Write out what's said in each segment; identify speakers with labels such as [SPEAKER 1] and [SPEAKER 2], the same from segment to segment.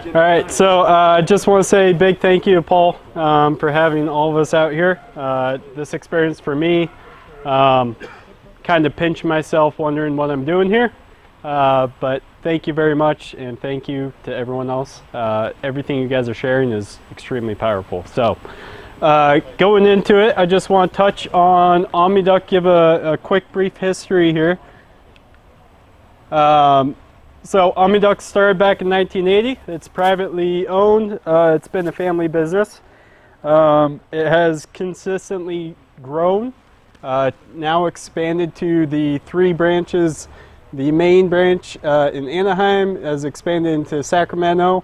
[SPEAKER 1] All right, so I just want to say a big thank you to Paul for having all of us out here. This experience for me, kind of pinch myself wondering what I'm doing here. But thank you very much, and thank you to everyone else. Everything you guys are sharing is extremely powerful. So going into it, I just want to touch on OMNI, give a quick brief history here. So OMNI started back in 1980. It's privately owned. It's been a family business. It has consistently grown, now expanded to the 3 branches. The main branch in Anaheim has expanded into Sacramento,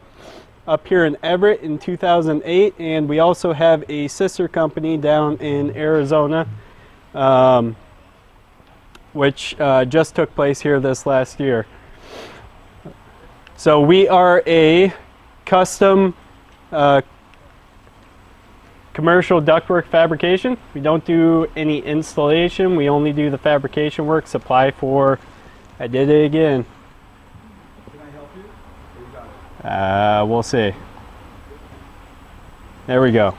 [SPEAKER 1] up here in Everett in 2008, and we also have a sister company down in Arizona, which just took place here this last year. So we are a custom commercial ductwork fabrication. We don't do any installation. We only do the fabrication work, supply for, I did it again.
[SPEAKER 2] Can I help you? Or you got it?
[SPEAKER 1] We'll see. There we go.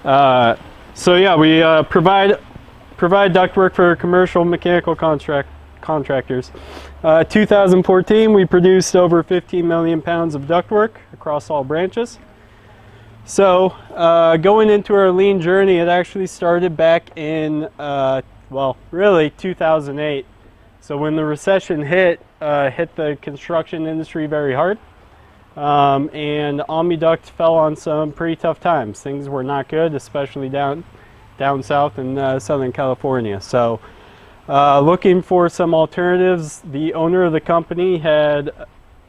[SPEAKER 1] So yeah, we provide ductwork for commercial mechanical contractors. 2014, we produced over 15 million pounds of ductwork across all branches. So going into our lean journey, it actually started back in, well, really 2008. So when the recession hit the construction industry very hard, and OMNI fell on some pretty tough times. Things were not good, especially down south in Southern California. So looking for some alternatives, the owner of the company had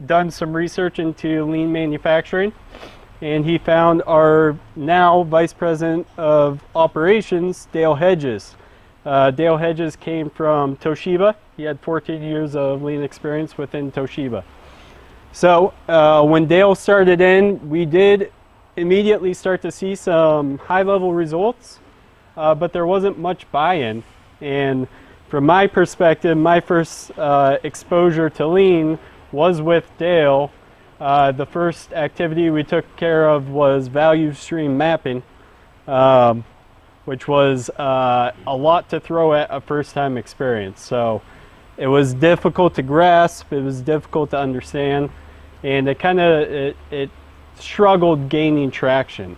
[SPEAKER 1] done some research into lean manufacturing, and he found our now Vice President of Operations, Dale Hedges. Dale Hedges came from Toshiba. He had 14 years of lean experience within Toshiba. So when Dale started in, we did immediately start to see some high-level results, but there wasn't much buy-in. And from my perspective, my first exposure to lean was with Dale. The first activity we took care of was value stream mapping, which was a lot to throw at a first-time experience. So it was difficult to grasp, it was difficult to understand, and it struggled gaining traction.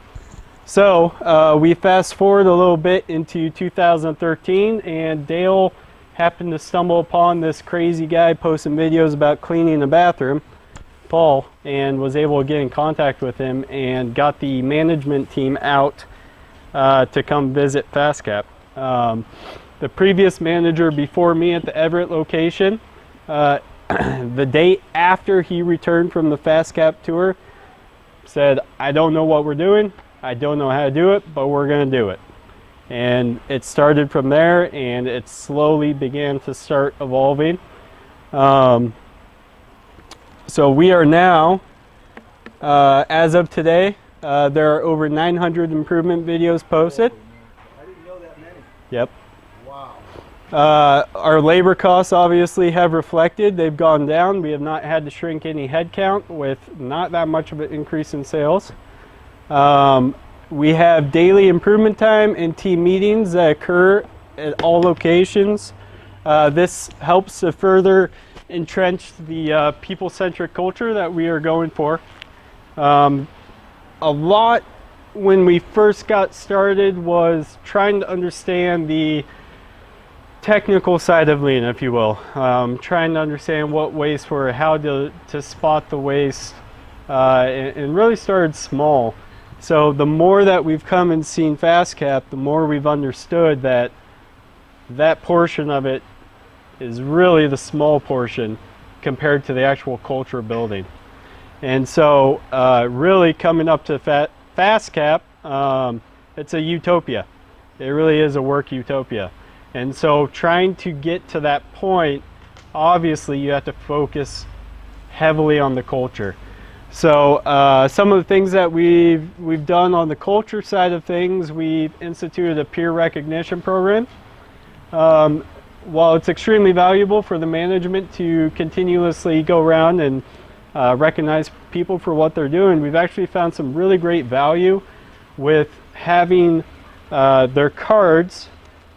[SPEAKER 1] So we fast forward a little bit into 2013, and Dale happened to stumble upon this crazy guy posting videos about cleaning a bathroom, Paul, and was able to get in contact with him and got the management team out to come visit FastCap. The previous manager before me at the Everett location, the day after he returned from the FastCap tour, said, "I don't know what we're doing. I don't know how to do it, but we're going to do it." And it started from there, and it slowly began to start evolving. So we are now, as of today, there are over 900 improvement videos posted.
[SPEAKER 2] I didn't know that many.
[SPEAKER 1] Yep.
[SPEAKER 2] Wow.
[SPEAKER 1] Our labor costs obviously have reflected. They've gone down. We have not had to shrink any headcount with not that much of an increase in sales. We have daily improvement time and team meetings that occur at all locations. This helps to further entrench the people-centric culture that we are going for. A lot when we first got started was trying to understand the technical side of lean, if you will. Trying to understand what waste were, how to spot the waste, and really started small. So the more that we've come and seen FastCap, the more we've understood that that portion of it is really the small portion compared to the actual culture building. And so really coming up to FastCap, it's a utopia. It really is a work utopia. And so trying to get to that point, obviously you have to focus heavily on the culture. So some of the things that we've done on the culture side of things, we've instituted a peer recognition program. While it's extremely valuable for the management to continuously go around and recognize people for what they're doing, we've actually found some really great value with having their cards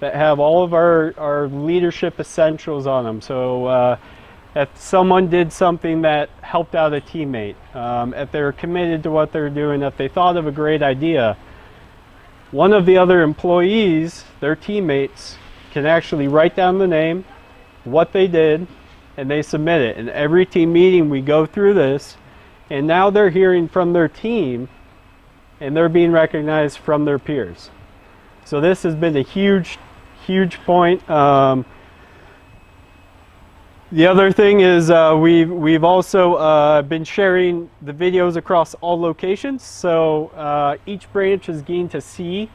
[SPEAKER 1] that have all of our leadership essentials on them. So if someone did something that helped out a teammate, if they were committed to what they're doing, if they thought of a great idea, one of the other employees, their teammates, can actually write down the name, what they did, and they submit it. And every team meeting we go through this, and now they're hearing from their team and they're being recognized from their peers. So this has been a huge point. The other thing is we've also been sharing the videos across all locations, so each branch is getting to see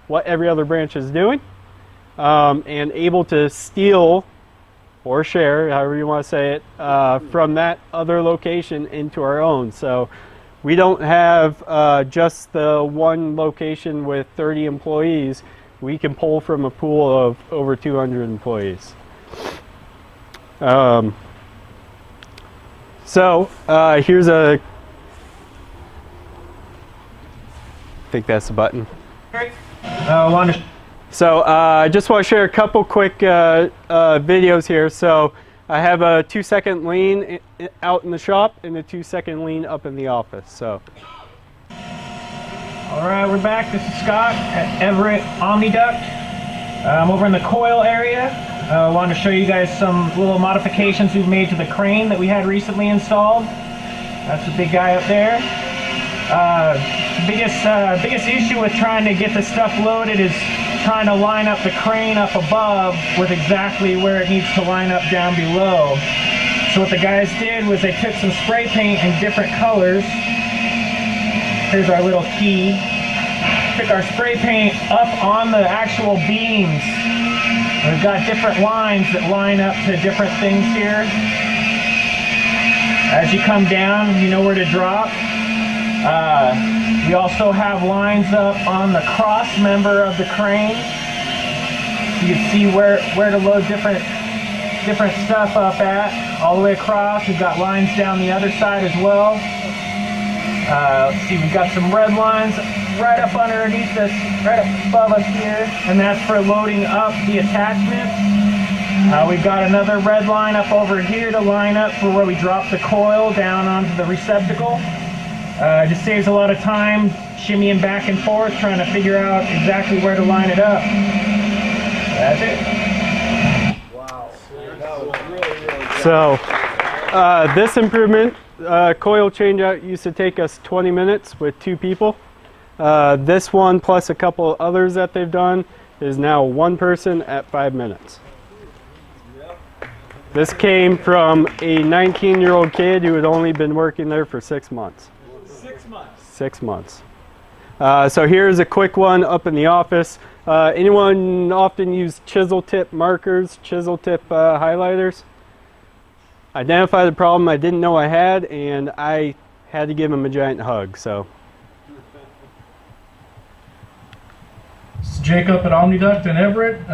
[SPEAKER 1] what every other branch is doing, and able to steal or share, however you want to say it, from that other location into our own. So we don't have just the one location with 30 employees. We can pull from a pool of over 200 employees. Here's a, I think that's the button. So I just want to share a couple quick videos here. So I have a 2-second lean out in the shop and a 2-second lean up in the office. So.
[SPEAKER 3] All right, we're back. This is Scott at Everett OMNI DUCT. I'm over in the coil area. I wanted to show you guys some little modifications we've made to the crane that we had recently installed. That's the big guy up there. Biggest issue with trying to get this stuff loaded is trying to line up the crane up above with exactly where it needs to line up down below. So what the guys did was they took some spray paint in different colors. Here's our little key. Took our spray paint up on the actual beams. We've got different lines that line up to different things here. As you come down, you know where to drop. We also have lines up on the cross member of the crane. You can see where to load different stuff up at, all the way across. We've got lines down the other side as well. Let's see, we've got some red lines right up underneath this, right up above us here, and that's for loading up the attachment. We've got another red line up over here to line up for where we drop the coil down onto the receptacle. It just saves a lot of time shimmying back and forth trying to figure out exactly where to line it up. That's it.
[SPEAKER 2] Wow. That was really good.
[SPEAKER 1] So this improvement, coil changeout, used to take us 20 minutes with 2 people. This one plus a couple others that they've done is now 1 person at 5 minutes. This came from a 19-year-old kid who had only been working there for 6 months.
[SPEAKER 2] 6 months.
[SPEAKER 1] 6 months. So here's a quick one up in the office. Anyone often use chisel tip markers, chisel tip highlighters? Identify the problem I didn't know I had, and I had to give him a giant hug. So.
[SPEAKER 4] This is Jacob at OMNI DUCT in Everett.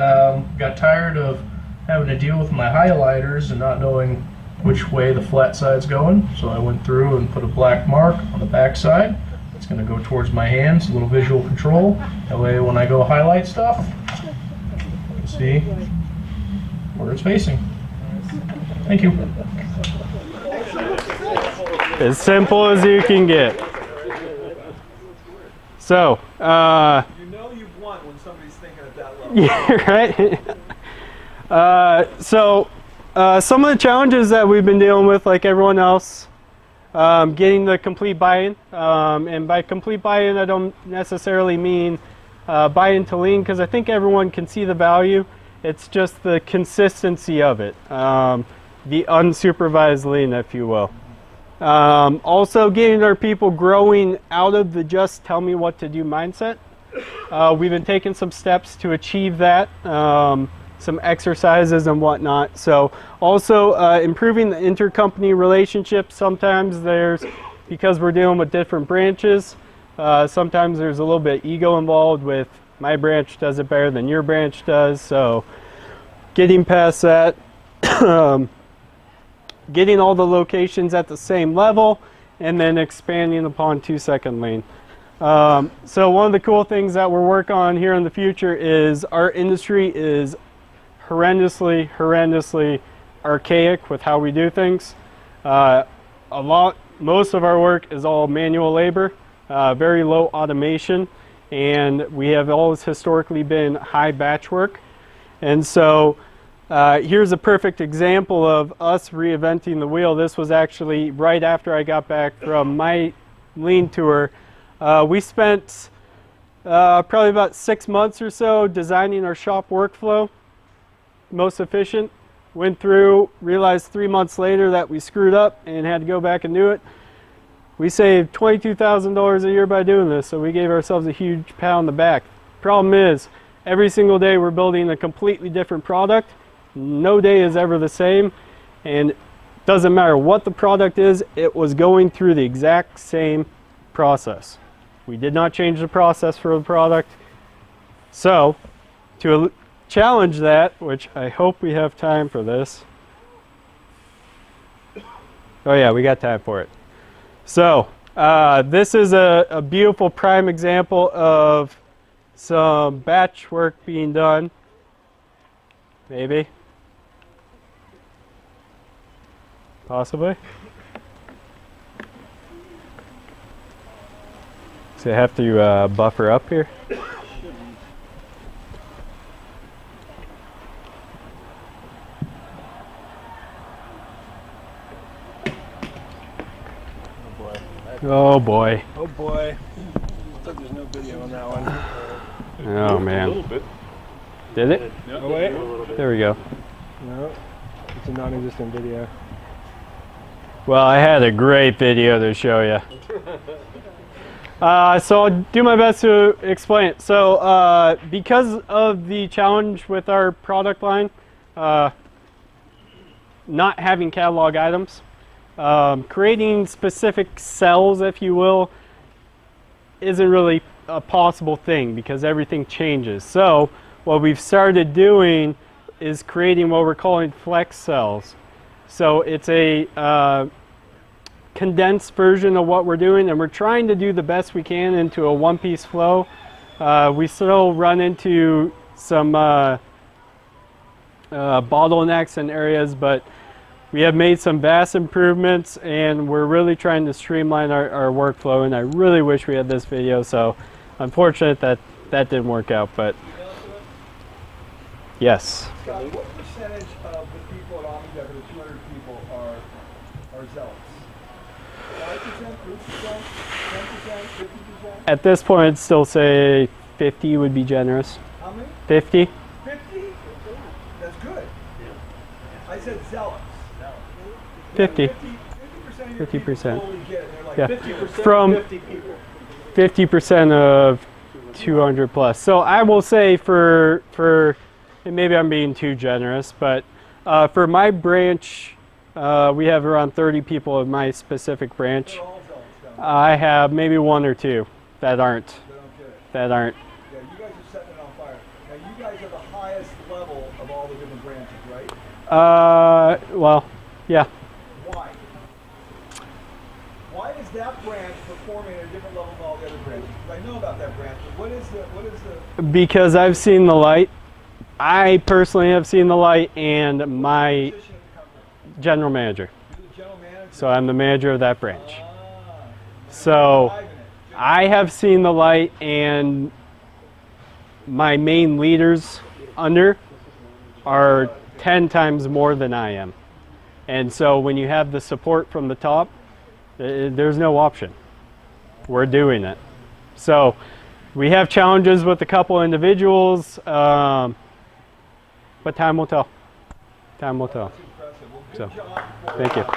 [SPEAKER 4] Got tired of having to deal with my highlighters and not knowing which way the flat side's going, so I went through and put a black mark on the back side. It's going to go towards my hands, a little visual control. That way when I go highlight stuff, you can see where it's facing. Thank you.
[SPEAKER 1] As simple as you can get. So,
[SPEAKER 2] you know you've won when somebody's thinking at that level.
[SPEAKER 1] Yeah, right? Some of the challenges that we've been dealing with, like everyone else, getting the complete buy-in. And by complete buy-in, I don't necessarily mean buy-in to lean, because I think everyone can see the value. It's just the consistency of it. The unsupervised lean, if you will. Also getting our people growing out of the just tell me what to do mindset. We've been taking some steps to achieve that, some exercises and whatnot. So also improving the intercompany relationship. Sometimes there's, because we're dealing with different branches, sometimes there's a little bit ego involved with my branch does it better than your branch does. So getting past that. Getting all the locations at the same level, and then expanding upon 2-second lane. So one of the cool things that we're working on here in the future is our industry is horrendously archaic with how we do things. Most of our work is all manual labor, very low automation, and we have always historically been high batch work. And so here's a perfect example of us reinventing the wheel. This was actually right after I got back from my lean tour. We spent probably about 6 months or so designing our shop workflow, most efficient. Went through, realized 3 months later that we screwed up and had to go back and do it. We saved $22,000 a year by doing this, so we gave ourselves a huge pat on the back. Problem is, every single day we're building a completely different product. No day is ever the same, and it doesn't matter what the product is, it was going through the exact same process. We did not change the process for the product. So, to challenge that, which I hope we have time for this. Oh yeah, we got time for it. So, this is a beautiful prime example of some batch work being done. Maybe. Possibly. So I have to buffer up here. Oh boy.
[SPEAKER 2] Oh boy. Looks like there's no video on that one.
[SPEAKER 1] Oh man.
[SPEAKER 5] A little bit.
[SPEAKER 1] Did it?
[SPEAKER 5] Yep.
[SPEAKER 2] Oh wait.
[SPEAKER 1] There we go.
[SPEAKER 2] No. It's a non-existent video.
[SPEAKER 1] Well, I had a great video to show you. So I'll do my best to explain it. So because of the challenge with our product line, not having catalog items, creating specific cells, if you will, isn't really a possible thing because everything changes. So what we've started doing is creating what we're calling flex cells. So it's a condensed version of what we're doing, and we're trying to do the best we can into a one-piece flow. We still run into some bottlenecks in areas, but we have made some vast improvements, and we're really trying to streamline our workflow, and I really wish we had this video, so unfortunate that that didn't work out, but yes.
[SPEAKER 2] Scott, what percentage of the people at OMNI, the 200 people, are zealots? 5%, 3%, 10%, 50%?
[SPEAKER 1] At this point, I'd still say 50 would be generous.
[SPEAKER 2] How many?
[SPEAKER 1] 50?
[SPEAKER 2] 50? That's good. I said zealots.
[SPEAKER 1] 50.
[SPEAKER 2] 50% of your
[SPEAKER 1] 50%.
[SPEAKER 2] people totally get it. They're like
[SPEAKER 1] Yeah.
[SPEAKER 2] 50%
[SPEAKER 1] From
[SPEAKER 2] 50 people.
[SPEAKER 1] 50% of 200 plus. So I will say for and maybe I'm being too generous, but for my branch, we have around 30 people in my specific branch.
[SPEAKER 2] They're all zealots down
[SPEAKER 1] I have maybe 1 or 2 that aren't.
[SPEAKER 2] there. They don't get it.
[SPEAKER 1] That aren't.
[SPEAKER 2] Yeah, you guys are setting it on fire. Now, you guys are the highest level of all the different branches, right?
[SPEAKER 1] Well, yeah.
[SPEAKER 2] Why? Why is that branch performing at a different level than all the other branches? Because I know about that branch, but what is the
[SPEAKER 1] Because I've seen the light. I personally have seen the light, and my
[SPEAKER 2] position of the company?
[SPEAKER 1] general manager.
[SPEAKER 2] You're the general manager.
[SPEAKER 1] So I'm the manager of that branch.
[SPEAKER 2] Ah.
[SPEAKER 1] So
[SPEAKER 2] Driving it.
[SPEAKER 1] I have seen the light, and my main leaders under are 10 times more than I am. And so when you have the support from the top, there's no option. We're doing it. So we have challenges with a couple individuals, but time will tell. Time will tell.
[SPEAKER 2] That's impressive. Well, good
[SPEAKER 1] So,
[SPEAKER 2] job for,
[SPEAKER 1] thank you.
[SPEAKER 2] for